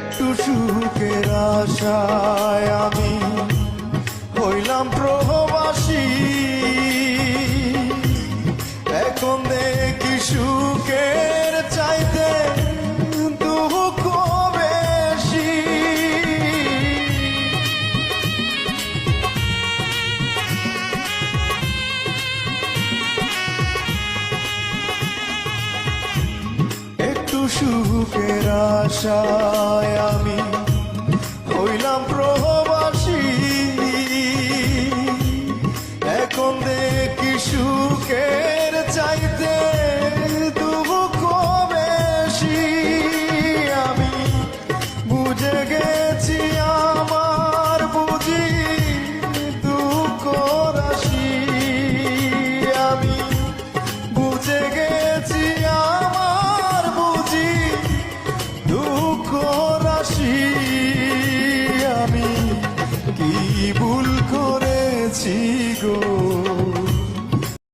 একটু সুখের আশায় আমি হইলাম প্রবাসী। এখন দেখি সুখের চাইতে দুঃখ বেশি। একটু সুখের আশায় আমি হইলাম প্রবাসী। এখন দেখি সুখের চাইতে দুঃখ বেশি। আমি বুঝে গেছি আমার বুঝি দুঃখ রাশি। আমি বুঝে গেছি আমার বুঝি দুঃখ রাশি। আমি কি ভুল করেছি গো।